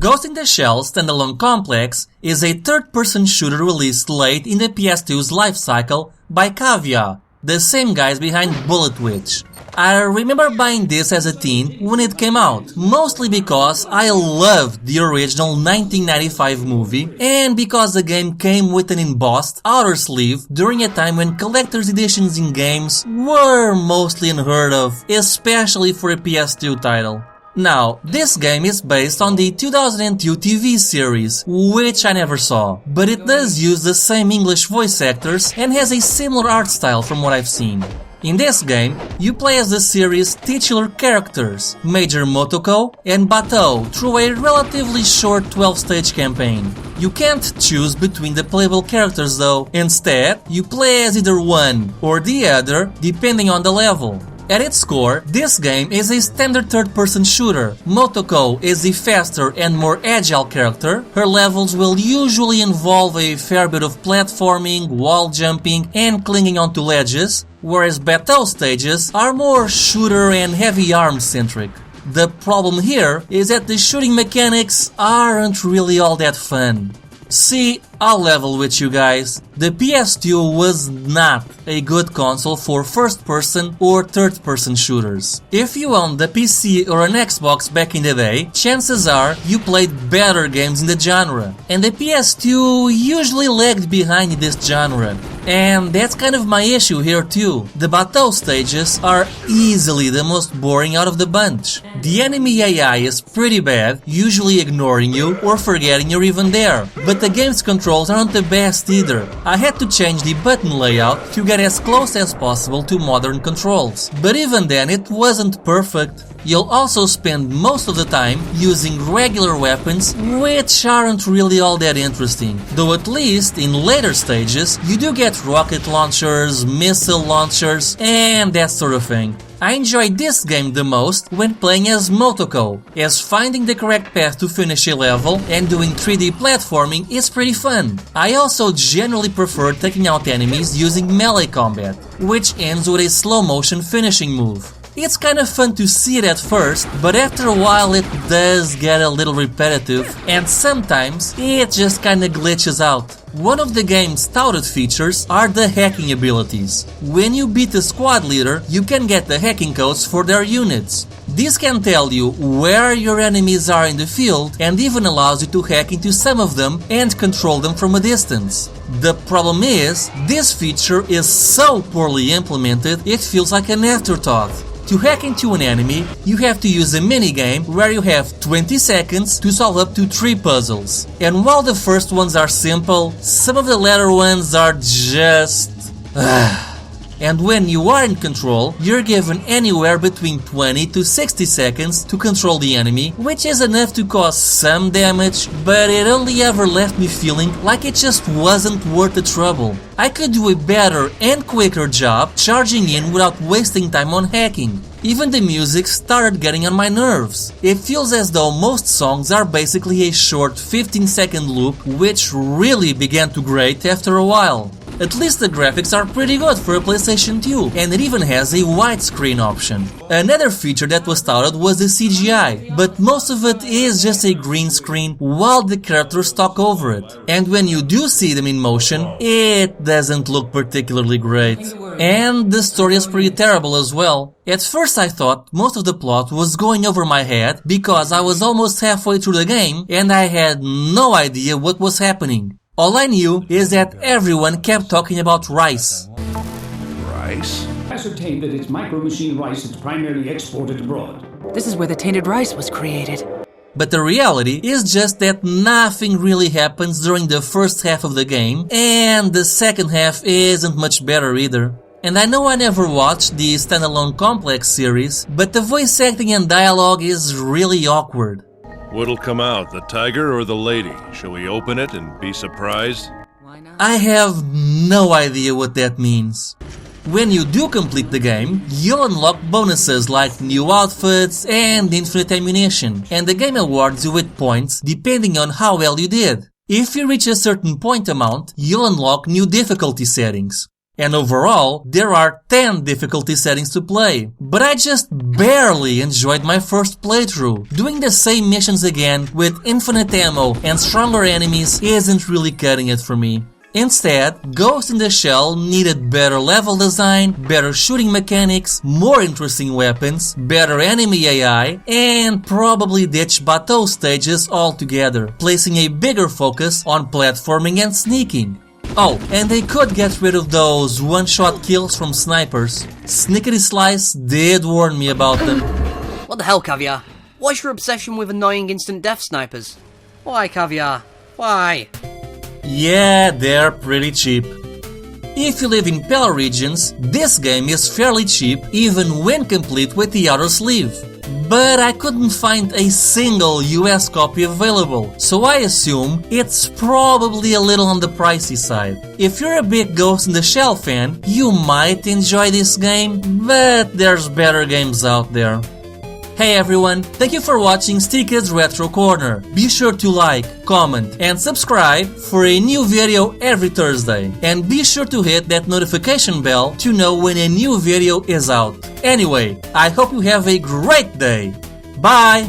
Ghost in the Shell Standalone Complex is a third-person shooter released late in the PS2's lifecycle by Cavia, the same guys behind Bullet Witch. I remember buying this as a teen when it came out, mostly because I loved the original 1995 movie and because the game came with an embossed outer sleeve during a time when collector's editions in games were mostly unheard of, especially for a PS2 title. Now, this game is based on the 2002 TV series, which I never saw, but it does use the same English voice actors and has a similar art style from what I've seen. In this game, you play as the series' titular characters, Major Motoko and Batou, through a relatively short 12-stage campaign. You can't choose between the playable characters though, instead, you play as either one or the other depending on the level. At its core, this game is a standard third-person shooter. Motoko is the faster and more agile character. Her levels will usually involve a fair bit of platforming, wall jumping, and clinging onto ledges, whereas Batou's stages are more shooter and heavy arm centric. The problem here is that the shooting mechanics aren't really all that fun. See, I'll level with you guys. The PS2 was not a good console for first-person or third-person shooters. If you owned a PC or an Xbox back in the day, chances are you played better games in the genre. And the PS2 usually lagged behind in this genre. And that's kind of my issue here too. The Batou stages are easily the most boring out of the bunch. The enemy AI is pretty bad, usually ignoring you or forgetting you're even there. But the game's controls aren't the best either. I had to change the button layout to get as close as possible to modern controls. But even then it wasn't perfect. You'll also spend most of the time using regular weapons, which aren't really all that interesting. Though at least in later stages, you do get rocket launchers, missile launchers, and that sort of thing. I enjoyed this game the most when playing as Motoko, as finding the correct path to finish a level and doing 3D platforming is pretty fun. I also generally prefer taking out enemies using melee combat, which ends with a slow motion finishing move. It's kind of fun to see it at first, but after a while it does get a little repetitive, and sometimes it just kinda glitches out. One of the game's touted features are the hacking abilities. When you beat the squad leader, you can get the hacking codes for their units. This can tell you where your enemies are in the field and even allows you to hack into some of them and control them from a distance. The problem is, this feature is so poorly implemented it feels like an afterthought. To hack into an enemy, you have to use a minigame where you have 20 seconds to solve up to 3 puzzles. And while the first ones are simple, some of the latter ones are just... And when you are in control, you're given anywhere between 20 to 60 seconds to control the enemy, which is enough to cause some damage, but it only ever left me feeling like it just wasn't worth the trouble. I could do a better and quicker job charging in without wasting time on hacking. Even the music started getting on my nerves. It feels as though most songs are basically a short 15-second loop, which really began to grate after a while. At least the graphics are pretty good for a PlayStation 2, and it even has a widescreen option. Another feature that was touted was the CGI, but most of it is just a green screen while the characters talk over it. And when you do see them in motion, it doesn't look particularly great. And the story is pretty terrible as well. At first I thought most of the plot was going over my head because I was almost halfway through the game and I had no idea what was happening. All I knew is that everyone kept talking about rice. Rice? Ascertained that it's micro-machine rice that's primarily exported abroad. This is where the tainted rice was created. But the reality is just that nothing really happens during the first half of the game, and the second half isn't much better either. And I know I never watched the Standalone Complex series, but the voice acting and dialogue is really awkward. What'll come out, the tiger or the lady? Shall we open it and be surprised? Why not? I have no idea what that means. When you do complete the game, you'll unlock bonuses like new outfits and infinite ammunition, and the game awards you with points depending on how well you did. If you reach a certain point amount, you'll unlock new difficulty settings. And overall, there are 10 difficulty settings to play. But I just barely enjoyed my first playthrough. Doing the same missions again with infinite ammo and stronger enemies isn't really cutting it for me. Instead, Ghost in the Shell needed better level design, better shooting mechanics, more interesting weapons, better enemy AI, and probably ditch Batou stages altogether, placing a bigger focus on platforming and sneaking. Oh, and they could get rid of those one-shot kills from snipers. Snickety Slice did warn me about them. What the hell, Caviar? What's your obsession with annoying instant death snipers? Why, Caviar? Why? Yeah, they're pretty cheap. If you live in PAL regions, this game is fairly cheap even when complete with the outer sleeve. But I couldn't find a single US copy available, so I assume it's probably a little on the pricey side. If you're a big Ghost in the Shell fan, you might enjoy this game, but there's better games out there. Hey everyone, thank you for watching St1ka's Retro Corner. Be sure to like, comment and subscribe for a new video every Thursday. And be sure to hit that notification bell to know when a new video is out. Anyway, I hope you have a great day. Bye!